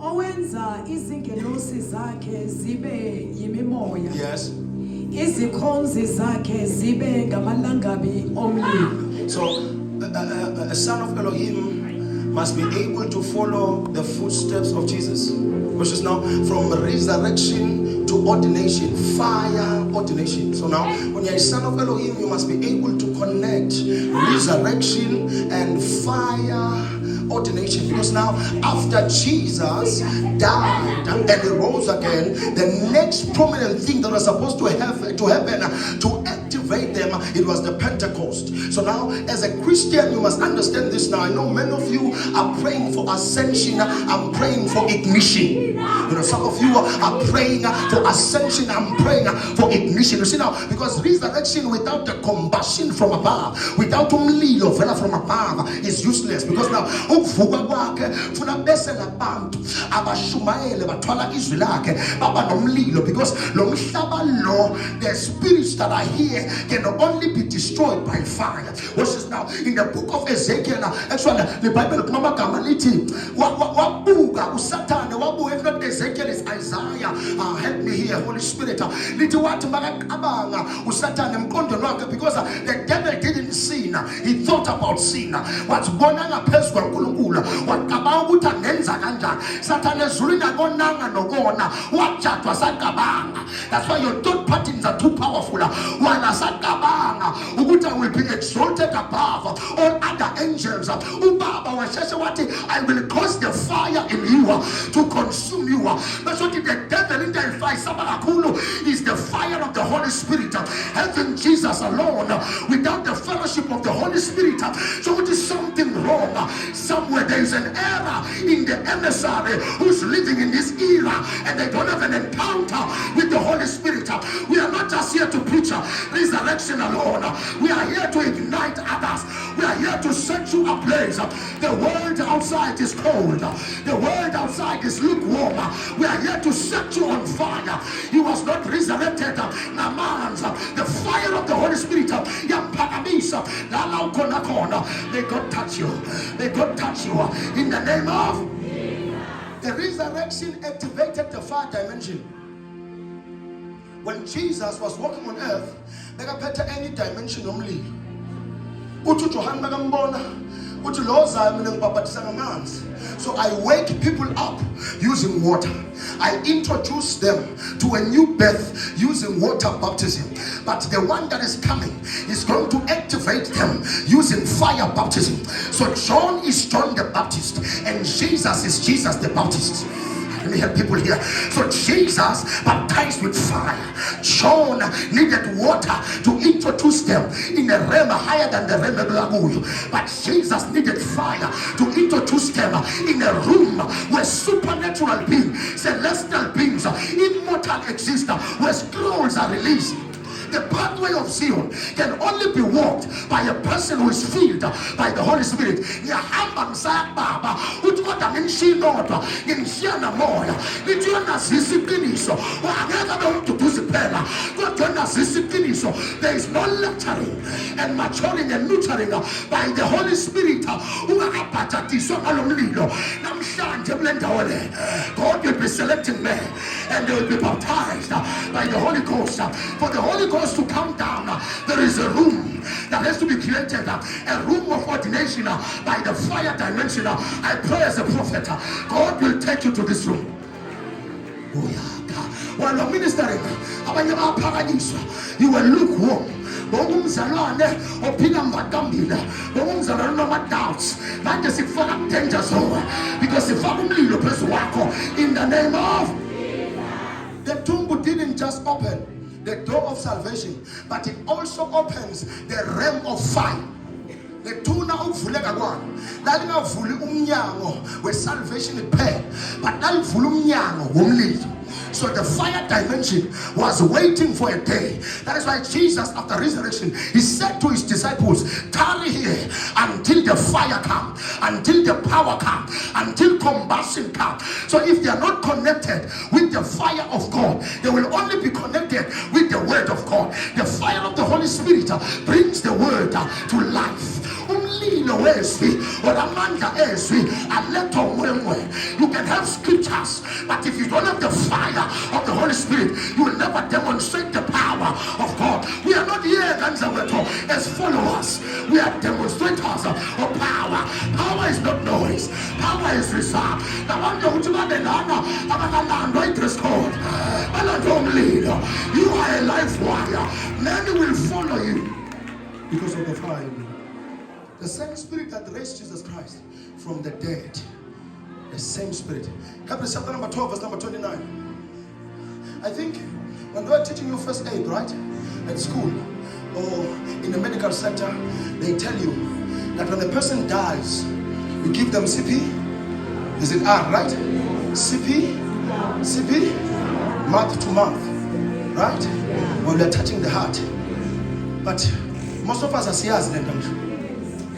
Owenza izingelosi zakhe zibe yimimoya. Yes. Izikhonzi zakhe zibe ngamalangabi omlilo. So a son of Elohim must be able to follow the footsteps of Jesus, which is now from resurrection to ordination, fire ordination. So now when you're a son of Elohim, you must be able to connect resurrection and fire ordination, because now after Jesus died and he rose again, the next prominent thing that was supposed to happen to activate them, it was the Pentecost. So now as a Christian, you must understand this. Now I know many of you are praying for ascension. I'm praying for ignition. You know, some of you are praying for ascension. I'm praying for ignition. You see now, because resurrection without the combustion from above, without umlilo from above, is useless. Because now ukuvuka kwakhe funa bese labantu abashumayele bathwala izwi lakhe baba nomlilo, because lo mhlaba lo, the spirits that are here can only be destroyed by fire. Which is now in the book of Ezekiel. Actually the Bible kumagama lithi wabuka uSathane wabuka, if not Ezekiel is Isaiah. Help me here, Holy Spirit. Lithi wathi makaqabanga uSathane emqondweni wakhe, because the devil didn't sin, he thought about sin. Wathibona ngaphezulu kwaNkulunkulu waqabanga ukuthi angenza kanjani. Sathane ezulwini akubonanga nokona, wajatwa saqabanga. That's why your thought patterns are too powerful. Wena saqabanga ukuthi I will be exalted above all other angels. Ubaba washeshe wathi I will cause the fire in you to consume you. That's what the devil in the fire is the fire of the Holy Spirit. Having Jesus alone without the fellowship of the Holy Spirit, so it is something wrong somewhere. There is an error in the emissary who's living in this era and they don't have an encounter with the Holy Spirit. We are not just here to preach resurrection alone. We are here to ignite others. We are here to set you ablaze. The world outside is cold. The world outside is lukewarm. We are here to set you on fire. You was not resurrected. The fire of the Holy Spirit. May God touch you. May God touch you in the name of the resurrection. Activated the fire dimension. When Jesus was walking on earth, they got better any dimension only. So I wake people up using water. I introduce them to a new birth using water baptism. But the one that is coming is going to activate them using fire baptism. So John is John the Baptist and Jesus is Jesus the Baptist. Let me help people here. So Jesus baptized with fire. John needed water to introduce them in a realm higher than the realm of Laguyo. But Jesus needed fire to introduce them in a room where supernatural beings, celestial beings, immortal exist, where scrolls are released. The pathway of Zion can only be walked by a person who is filled by the Holy Spirit. There is no lecturing and maturing and nurturing by the Holy Spirit. God will be selecting men and they will be baptized by the Holy Ghost. For the Holy Ghost to come down, there is a room that has to be created, a room of ordination by the fire dimension. I pray as a prophet, God will take you to this room. While you're ministering, you will lukewarm. Bongumzalwane ophila mvakambile bongumzalwane doubts manje sikufaka danger zone because sifaka umlilo phezu wakho in the name of the tumbu didn't just open the door of salvation, but it also opens the realm of fire. The tuna uvuleka kwalo lalingavuli umnyango we salvation iphela, but lalivula umnyango womlilo. So the fire dimension was waiting for a day. That is why Jesus, after resurrection, he said to his disciples, tarry here until the fire comes, until the power comes, until combustion comes. So if they are not connected with the fire of God, they will only be connected with the word of God. The fire of the Holy Spirit brings the word to life. You can have scripture us. But if you don't have the fire of the Holy Spirit, you will never demonstrate the power of God. We are not here as followers. We are demonstrators of power. Power is not noise. Power is reserved. You are a life warrior. Many will follow you because of the fire. The same spirit that raised Jesus Christ from the dead. The same spirit. Hebrews chapter number 12, verse number 29. I think when they are teaching you first aid, right? At school or in the medical center, they tell you that when a person dies, you give them CP. Is it R, right? CP, month to month, right? When we are touching the heart. But most of us are serious.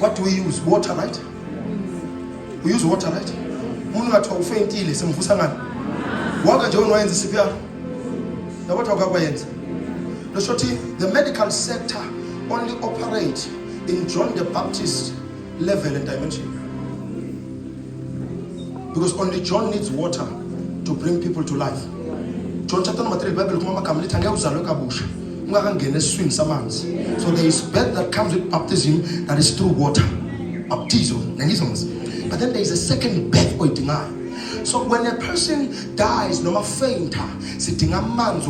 What do we use? Water, right? We use water, right? The medical sector only operates in John the Baptist level and dimension. Because only John needs water to bring people to life. John chapter number 3, Bible so there is birth that comes with baptism, that is through water. Baptism. But then there is a second birth waiting on. So when a person dies, no fainter, sitting a man's.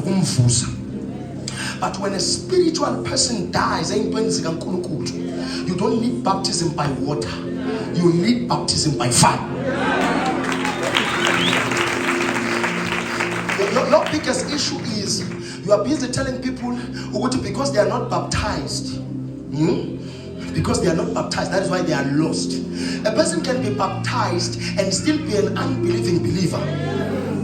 But when a spiritual person dies, you don't need baptism by water. You need baptism by fire. Your biggest issue is you are busy telling people because they are not baptized. Because they are not baptized, that is why they are lost. A person can be baptized and still be an unbelieving believer.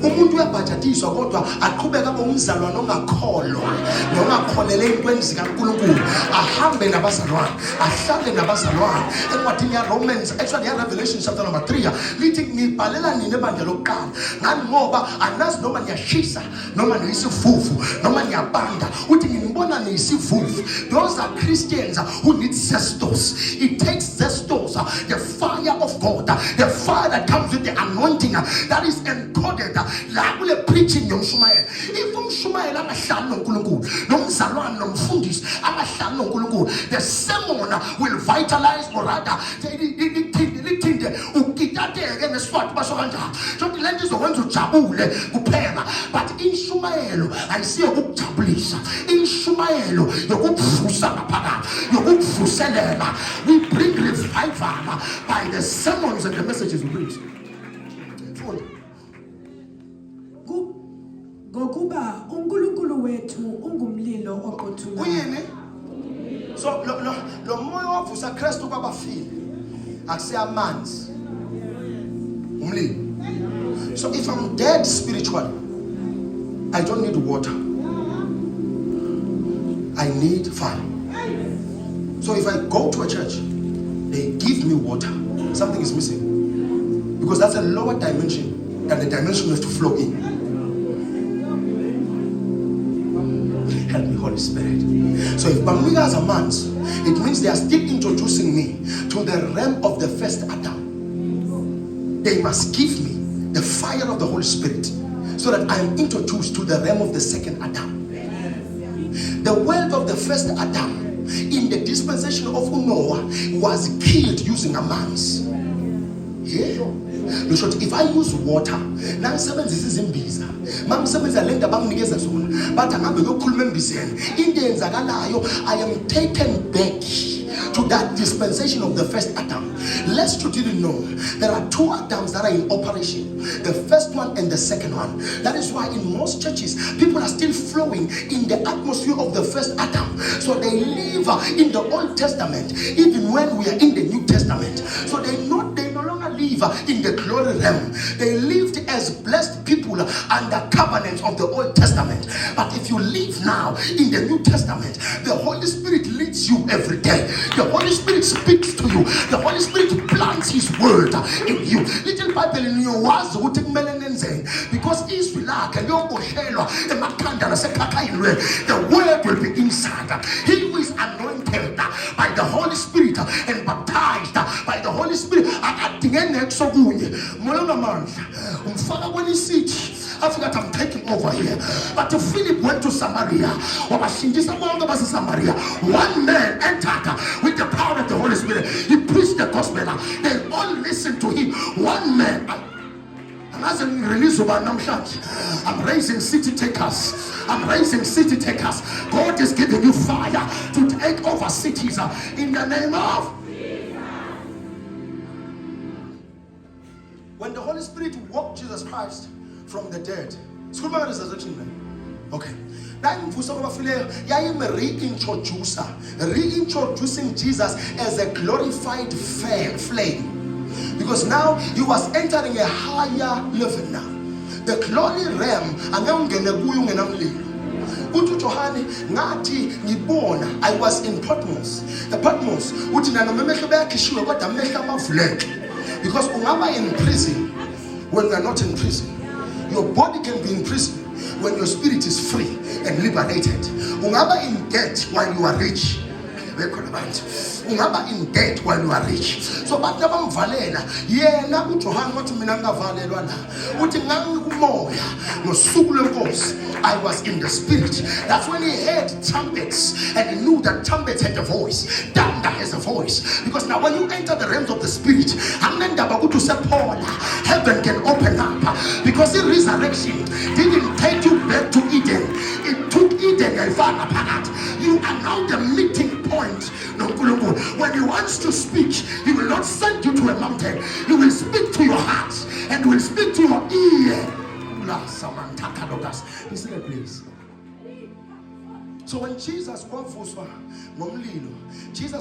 Umuntu uyabhajatiswa kodwa aqhubeka bomzalwane ongakholwa nongakholele intweni zikaNkulunkulu, ahambe nabazalwane, ahlale nabazalwane. Encwadini ya Romans, actually ya Revelation chapter number 3, lithi ngibhalela nini ebandla lokuqala ngani ngoba anazi noma niyashisa noma niyisivuvu noma niyabanda, uthi nginibona niyisivuvu. Those are Christians who need zestos. It takes zestos, the fire of God, the fire that comes with the anointing that is encoded. La kule preaching yomshumayela. If umshumayela angahlali noNkulunkulu, nomzalwane nomfundisi angahlali noNkulunkulu, the sermon will vitalize or rather lithinde ukitateke ngeswati basho kanjalo. Jonke lento izokwenza ujabule kuphela, but inshumayelo ayisiyo ukujabulisa. Inshumayelo yokuvusa ngaphakathi, yokuvuselela. We bring revival by the sermons and the messages we preach. Ngokuba uNkulunkulu wethu ungumlilo oqothulayo. Uyini? So lo moya wavusa Kristu kwabafile akuseyamanzi. Umlilo. So if I'm dead spiritually, I don't need water. I need fire. So if I go to a church, they give me water, something is missing. Because that's a lower dimension than the dimension you have to flow in. Help me, Holy Spirit. So if Bamiga has a man's, it means they are still introducing me to the realm of the first Adam. They must give me the fire of the Holy Spirit so that I am introduced to the realm of the second Adam. The world of the first Adam in the dispensation of Noah was killed using a man's. Yeah. If I use water, now seven is in Biza. Mam seven lenda bamnikeza zona. But angabe yokhuluma embizeni. Into zakalayo, I am taken back to that dispensation of the first Adam. Lest you didn't know, there are two Adams that are in operation. The first one and the second one. That is why in most churches, people are still flowing in the atmosphere of the first Adam. So they live in the Old Testament, even when we are in the New Testament. So they no longer live in the glory realm. They lived as blessed people under covenants of the Old Testament. But if you live now in the New Testament, the Holy Spirit leads you every day. The Holy Spirit speaks to you. The Holy Spirit plants His word in you. Little Bible in your was because the word will be inside. He who is anointed by the Holy Spirit and baptized by the Holy Spirit. unamandla umfaka kwenye isithi afika athi I'm taking over here. But Philip went to Samaria. Wabashindisa bonke baseSamaria. One man entered with the power of the Holy Spirit. He preached the gospel. They all listened to him. One man. I'm raising city takers. I'm raising city takers. God is giving you fire to take over cities in the name of. When the Holy Spirit woke Jesus Christ from the dead, school about resurrection, man. Okay. Now I'm reintroducing Jesus as a glorified flame. Because now he was entering a higher level now. The glory realm, I was in Patmos. Patmos, because in prison, when we are not in prison, your body can be in prison when your spirit is free and liberated. In debt while you are rich. In debt while you are rich. So but valela yena uJohn wathi mina ngavalelwa la uthi ngangikumoya nosuku lenkosi. I was in the spirit. That's when he heard trumpets and he knew that trumpets had a voice. Thunder has a voice. Because now when you enter the realms of the spirit, heaven can open up. Because the resurrection didn't take you back to Eden. It took Eden and far apart. You are now the meeting point. When he wants to speak, he will not send you to a mountain. He will speak to your heart and will speak to your ear. Listen to please. So when Jesus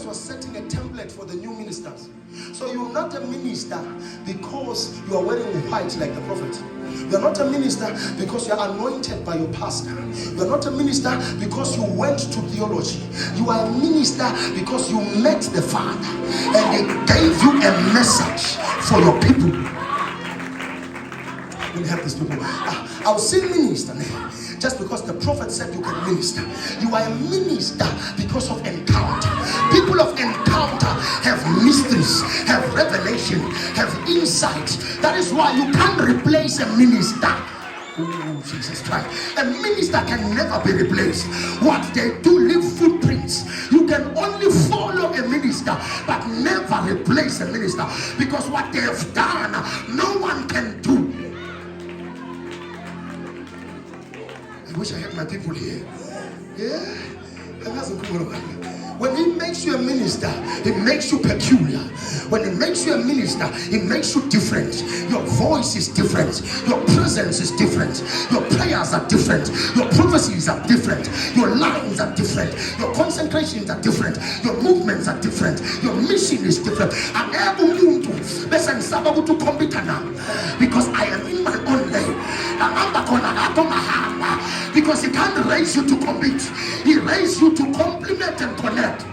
was setting a template for the new ministers. So you're not a minister because you are wearing white like the prophet. You're not a minister because you're anointed by your pastor. You're not a minister because you went to theology. You are a minister because you met the Father and he gave you a message for your people. Let me help these people. I'll say minister just because the prophet said you can minister. You are a minister because of encounter. People of encounter have mysteries, have revelation, have insight. That is why you can't replace a minister. Oh, Jesus Christ. A minister can never be replaced. What they do leave footprints. You can only follow a minister but never replace a minister, because what they have done no one can do. I wish I had my people here. Yeah. When he makes you a minister, it makes you peculiar. When he makes you a minister, it makes you different. Your voice is different. Your presence is different. Your prayers are different. Your prophecies are different. Your lines are different. Your concentrations are different. Your movements are different. Your mission is different. I'm able to because I am in my own lane. Because he can't raise you to compete. He raised you to complement and connect.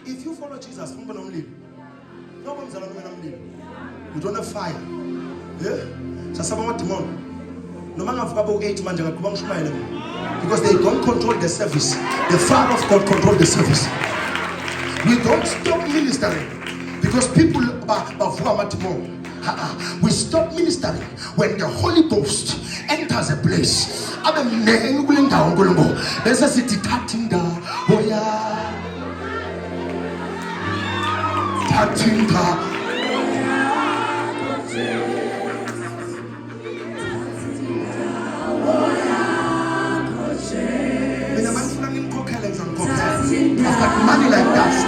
If you follow Jesus, you don't have fire. Yeah? Because they don't control the service. The fire of God control the service. We don't stop ministering because people we stop ministering when the Holy Ghost enters a place. There's a city Tatinda. Oh yeah. Tatinda. I've got money like dust.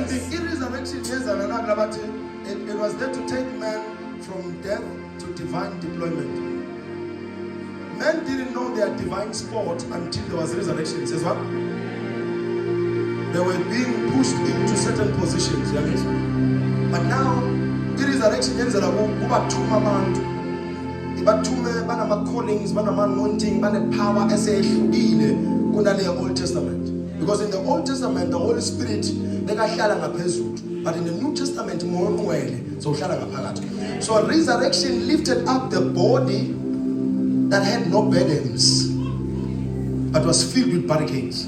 resurrection it was there to take man from death to divine deployment. Men didn't know their divine spot until there was resurrection. It says what? They were being pushed into certain positions. But now, resurrection yenzela kubathuma abantu. Ibathume banama callings, banama anointing, bane power esehlukile kunale Old Testament. Because in the Old Testament, the Holy Spirit bekahlala ngaphezulu. But in the New Testament, more ngcwele so uhlala ngaphakathi. So resurrection lifted up the body that had no burdens, but was filled with barricades.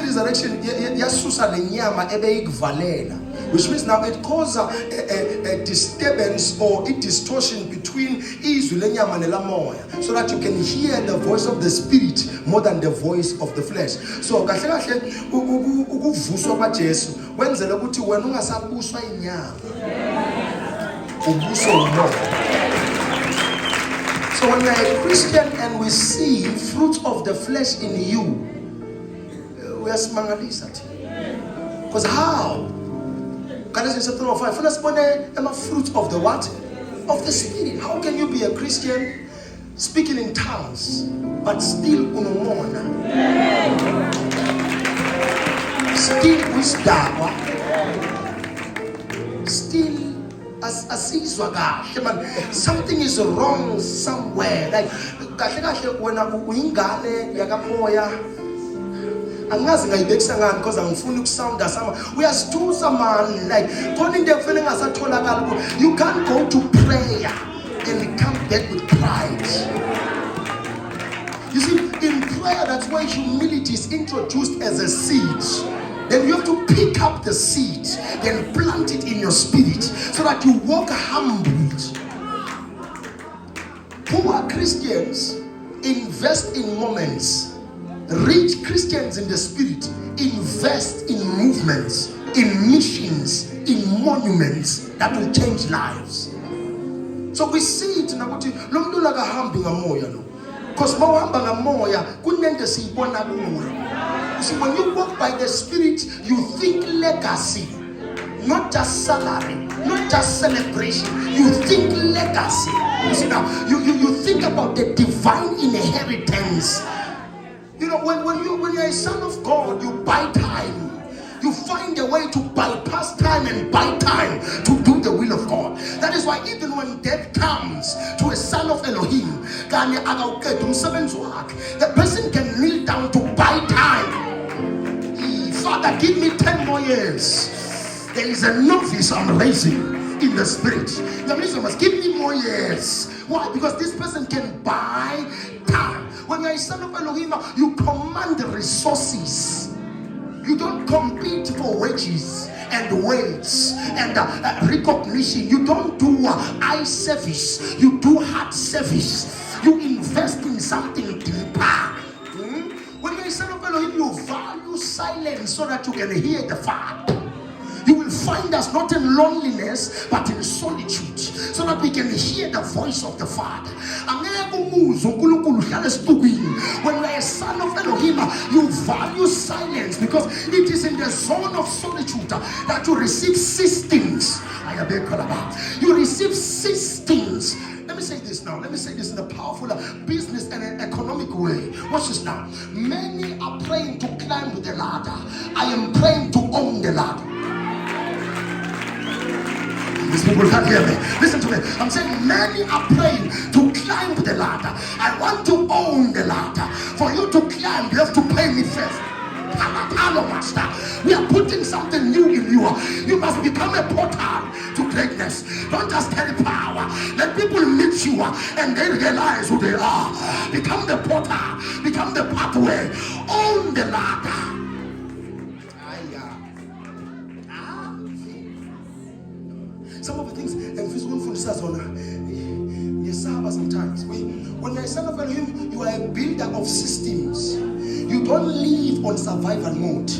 Resurrection yasusa lenyama ebeyikuvalela, which means now it causes a disturbance or a distortion between izwi lenyama nelamoya, so that you can hear the voice of the spirit more than the voice of the flesh. So kahle kahle ukuvuswa kwaJesu wenzela ukuthi wena ungasabuswa inyama, ubuswa umoya. So when you are a Christian and we see fruit of the flesh in you, we are smangalisa. Because how? Galatians chapter 5. Fruit of the what? Of the Spirit. How can you be a Christian speaking in tongues but still unomona? Still wisdom. Still something is wrong somewhere. Like when uyingane yakamoya angazi ngayibekisa ngani because angifuni ukusound asama uyasithusa man, like khona into ekufele ngasatholakala. You can't go to prayer and come back with pride. You see, in prayer, that's why humility is introduced as a seed. Then you have to pick up the seed, then plant it in your spirit so that you walk humbled. Poor Christians invest in moments. Rich Christians in the spirit invest in movements, in missions, in monuments that will change lives. So we see it now. Because you see, when you walk by the Spirit, you think legacy, not just salary, not just celebration. You think legacy. You see now, you think about the divine inheritance. You know, when you're a son of God, you buy time. You find a way to bypass time and buy time to do the will of God. That is why even when death comes to a son of Elohim, the person can kneel down to buy time. Father, give me 10 more years. There is a novice I'm raising in the spirit. The minister must give me more years. Why? Because this person can buy time. When you're a son of Elohim, you command the resources. You don't compete for wages and weights and recognition. You don't do eye service. You do heart service. You invest in something deeper. When you're a son of Elohim, you value silence so that you can hear the Father. You will find us not in loneliness but in solitude so that we can hear the voice of the Father. When you are a son of Elohim, you value silence because it is in the zone of solitude that you receive systems. You receive systems. Let me say this now. Let me say this in a powerful business and an economic way. Watch this now. Many are praying to climb the ladder. I am praying to own the ladder. These people can't hear me. Listen to me. I'm saying many are praying to climb the ladder. I want to own the ladder. For you to climb, you have to pay me first. Master. We are putting something new in you. You must become a portal to greatness. Don't just carry power. Let people meet you and they realize who they are. Become the portal. Become the pathway. Own the ladder. Some of the things and physical food says on sometimes. When you're a son of Elohim, you are a builder of systems. You don't live on survival mode.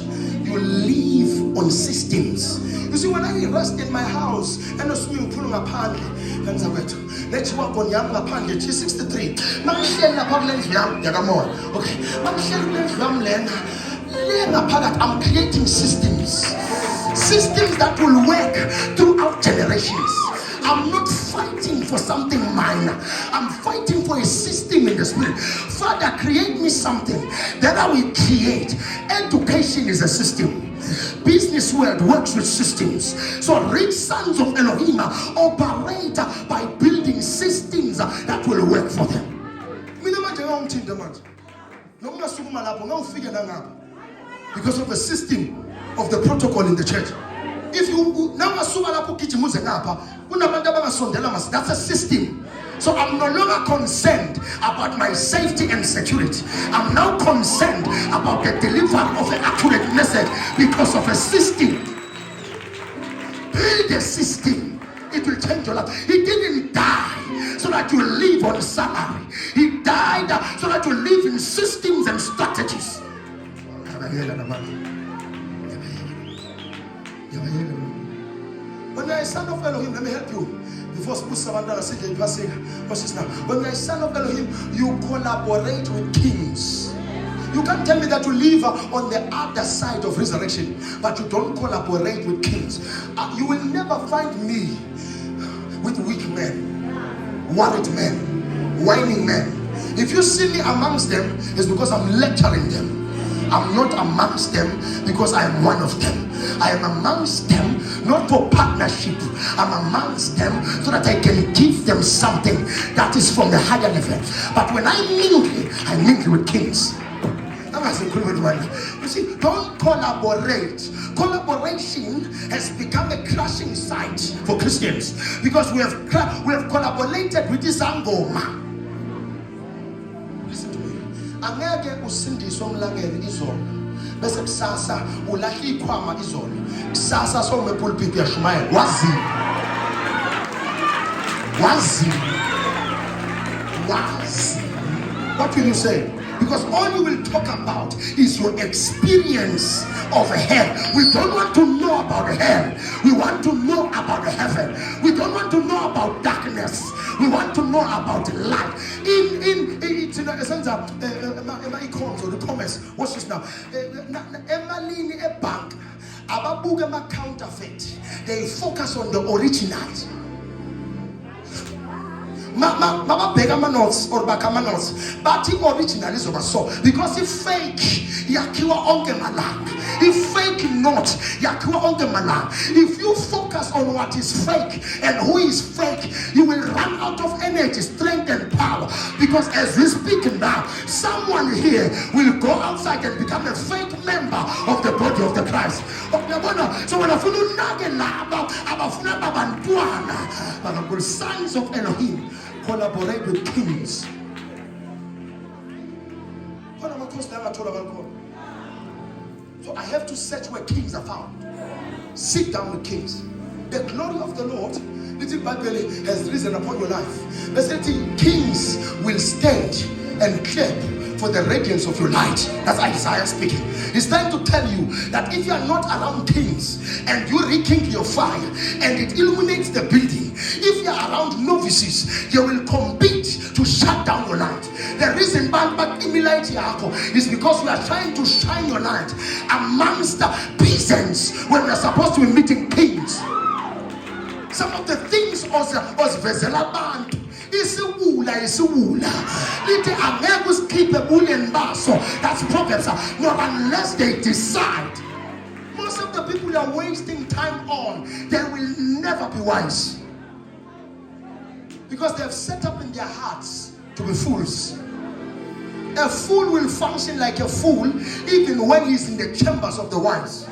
You live on systems. You see, when I rest in my house and a swimming pool ngaphandle, let's work on yam ngaphandle G63. Okay. I'm creating systems. systems that will work throughout generations. I'm not fighting for something minor. I'm fighting for a system in the spirit. Father, create me something that I will create. Education is a system. Business world works with systems. So rich sons of Elohim operate by building systems that will work for them. Because of the system of the protocol in the church. If you now that's a system. So I'm no longer concerned about my safety and security. I'm now concerned about the delivery of an accurate message because of a system. Build a system. It will change your life. He didn't die so that you live on salary. He died so that you live in systems and strategies. When you are a son of Elohim, let me help you. Before Savannah said, when you are a son of Elohim, you collaborate with kings. You can't tell me that you live on the other side of resurrection, but you don't collaborate with kings. You will never find me with weak men, worried men, whining men. If you see me amongst them, it's because I'm lecturing them. I'm not amongst them because I am one of them. I am amongst them not for partnership. I'm amongst them so that I can give them something that is from the higher level. But when I mingle with kings. You see, don't collaborate. Collaboration has become a crashing site for Christians because we have collaborated with this angoma. Listen to me. Angeke usindiswe umlangeni izolo bese kusasa ulahla ikhwama izolo kusasa some pulpit yashumayela wazi what will you say? Because all you will talk about is your experience of hell. We don't want to know about hell. We want to know about heaven. We don't want to know about darkness. We want to know about light. In the sense of icons or the comments. What's this now? Emalini a bank. Ababuga counterfeit. They focus on the originals. Mama begama notes or bakama notes, but the original is over so because if fake yakiwa onge malang, if fake not yakiwa onge malang. If you focus on what is fake and who is fake, you will run out of energy, strength, and power. Because as we speak now, someone here will go outside and become a fake member of the body of the Christ. So when I feel signs of Elohim collaborate with kings. So I have to search where kings are found. Sit down with kings. The glory of the Lord, little Bible, has risen upon your life. There's certain kings will stand and clap for the radiance of your light. That's Isaiah speaking. It's time to tell you that if you are not around kings and you rekindle your fire and it illuminates the building, if you are around novices, you will compete to shut down your light. The reason but is because we are trying to shine your light amongst the peasants when we are supposed to be meeting kings. Some of the things was vezela bantu. Isiwula. Lithi angeke usikhiphe buleni baso. That's Proverbs. Not unless they decide. Most of the people you are wasting time on, they will never be wise. Because they have set up in their hearts to be fools. A fool will function like a fool even when he's in the chambers of the wise.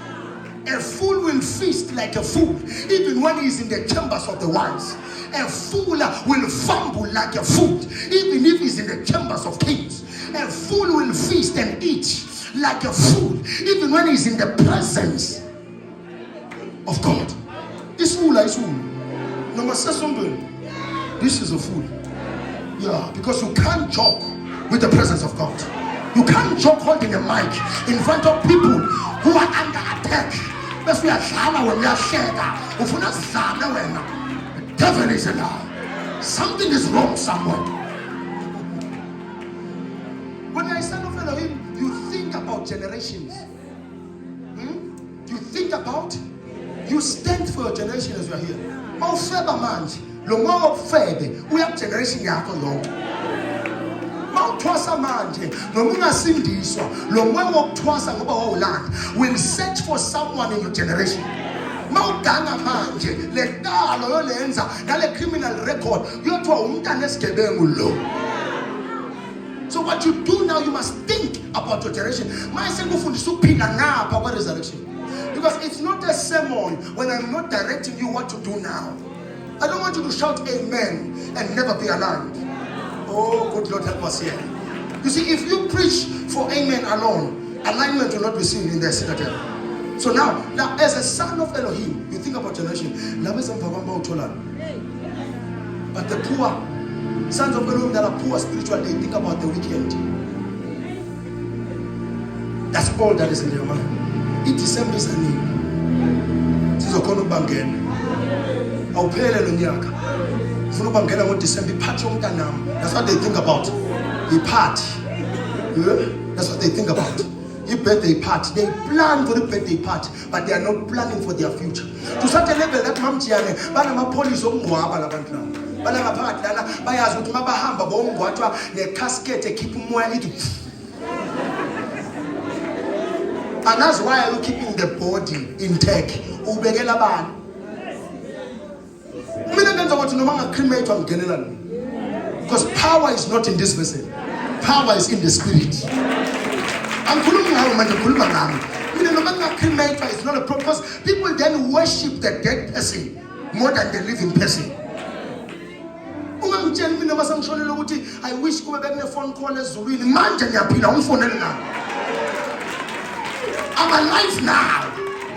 A fool will feast like a fool even when he's in the chambers of the wise. A fool will fumble like a fool even if he's in the chambers of kings. A fool will feast and eat like a fool even when he's in the presence of God. This fool is fool. No, say something. This is a fool. Yeah, because you can't joke with the presence of God. You can't joke holding a mic in front of people who are under attack. But we are shallow when we are shared. The devil is a lie. Something is wrong somewhere. When I stand up for him, you think about generations. You think about You stand for your generation as you are here. Mawufeba manje, lo moya wobufebe uya generation yakho yonke. Mawuthwasa manje, noma ungasindiswa, lo moya wokuthwasa ngoba wawulanda will search for someone in your generation. Mawuganga manje, le ntalo yolenza nale criminal record, uyothiwa umntana esigebengu lo. So what you do now, you must think about your generation. Resurrection. Because it's not a sermon when I'm not directing you what to do now. I don't want you to shout amen and never be aligned. Oh, good Lord, help us here. You see, if you preach for amen alone, alignment will not be seen in the citadel. So now, as a son of Elohim, you think about generation. But the poor, sons of Elohim that are poor spiritually, they think about the weekend. That's all that is in their mind. It is December sani. Sizokona ukubangena. Awuphele lo nyaka. Ufuna ukubangena ngoDecember iphathi yomntanami. That's what they think about. Iphathi. That's what they think about. Birthday party. They plan for the birthday party, but they are not planning for their future. To such a level that mamjane bana police okungwaba labantu laba. Bana ngaphakathi lana bayazi ukuthi mabahamba bongwathwa necasket ekhipha umoya ithi. And that's why are you keeping the body intact? Ubekela bani? Mina ngenza ukuthi noma ngacremate wangenelana. Because power is not in this vessel. Power is in the spirit. I'm it's not a purpose. People then worship the dead person more than the living person. I wish you had a phone call as I'm alive now.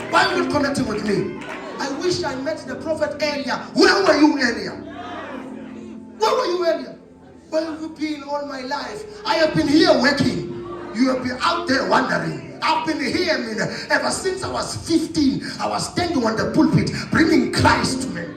Why are you connecting with me? I wish I met the prophet earlier. Where were you earlier? Where were you earlier? Where have you been all my life? I have been here working. You have been out there wandering. I've been here ever since I was 15. I was standing on the pulpit bringing Christ to men.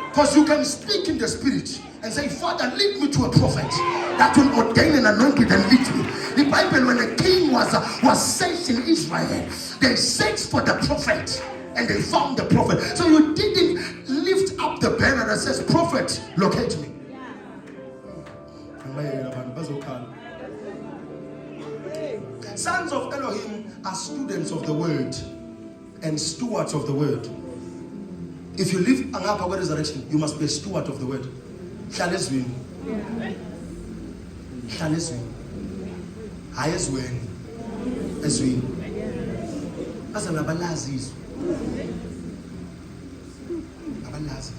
Because you can speak in the spirit and say, Father, lead me to a prophet that will ordain and anoint it and lead me. The Bible, when the king was sent in Israel, they searched for the prophet and they found the prophet. So you didn't lift up the banner that says, prophet, locate me. Sons of Elohim are students of the word and stewards of the word. If you live Angapa resurrection, you must be a steward of the word. Hlalezwini. Hayezweni. Ezwini. Azana abalazi izwi. Abalazi.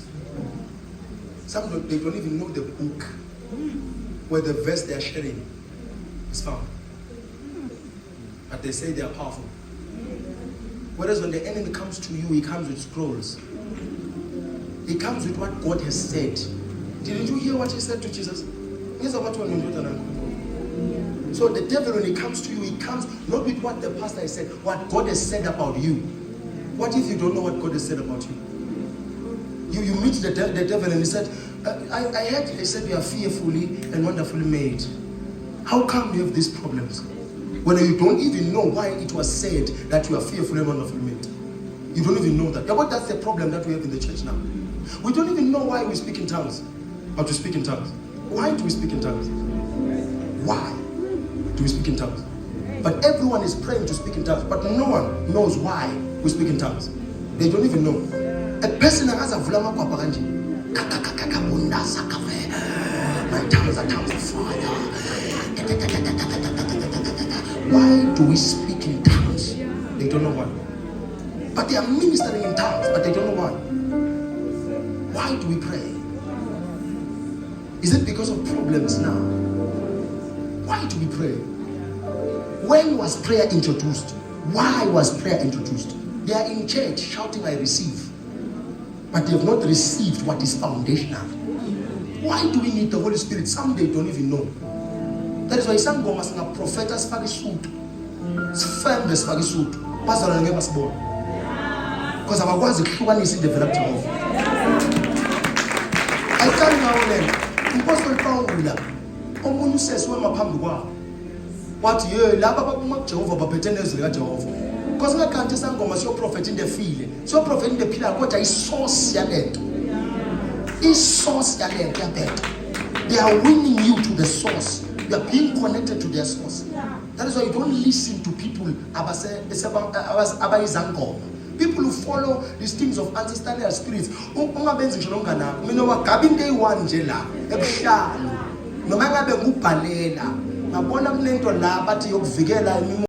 Some they don't even know the book where the verse they are sharing is found. But they say they are powerful. Whereas when the enemy comes to you, he comes with scrolls. He comes with what God has said. Didn't you hear what he said to Jesus? So the devil, when he comes to you, he comes not with what the pastor has said, what God has said about you. What if you don't know what God has said about you? You meet the devil and he said, I heard he said you are fearfully and wonderfully made. How come you have these problems? When you don't even know why it was said that you are fearfully and wonderfully made. You don't even know that. Yeah, but that's the problem that we have in the church now. We don't even know why we speak in tongues. But we speak in tongues. Why do we speak in tongues? Why do we speak in tongues? But everyone is praying to speak in tongues. But no one knows why we speak in tongues. They don't even know. A person has a vulama kwapaganji. My tongues are tongues of fire. Why do we speak in tongues? They don't know why. But they are ministering in tongues, but they don't know why. Why do we pray? Is it because of problems now? Why do we pray? When was prayer introduced? Why was prayer introduced? They are in church shouting, I receive. But they have not received what is foundational. Why do we need the Holy Spirit? Some they don't even know. That is why isangoma singaprofeta sifake isudu. Sifembe sifake isudu. Bazalwane ngeke basibone. Because abakwazi ukuhlukanisa i-developed Jehovah. Ayikani ngawo lena. Impostoli Paul omunye usesi wemaphambi kwabo. Wathi laba baphuma kuJehova baphethe nezwi kaJehova. Because ngakhanti isangoma siyoprofeta into efile. Siyoprofeta into ephila kodwa isource yalento. Isource yalento yabhetha. They are winning you to the source. You are being connected to their source. That is why you don't listen to people abayizangoma. People who follow these things of ancestral spirits. Ungabenzi ngisho nongana. Mina wagabi into eyi-1 nje la ebuhlalo. Noma ngabe ngubhalela. Ngabona kunento la bathi yokuvikela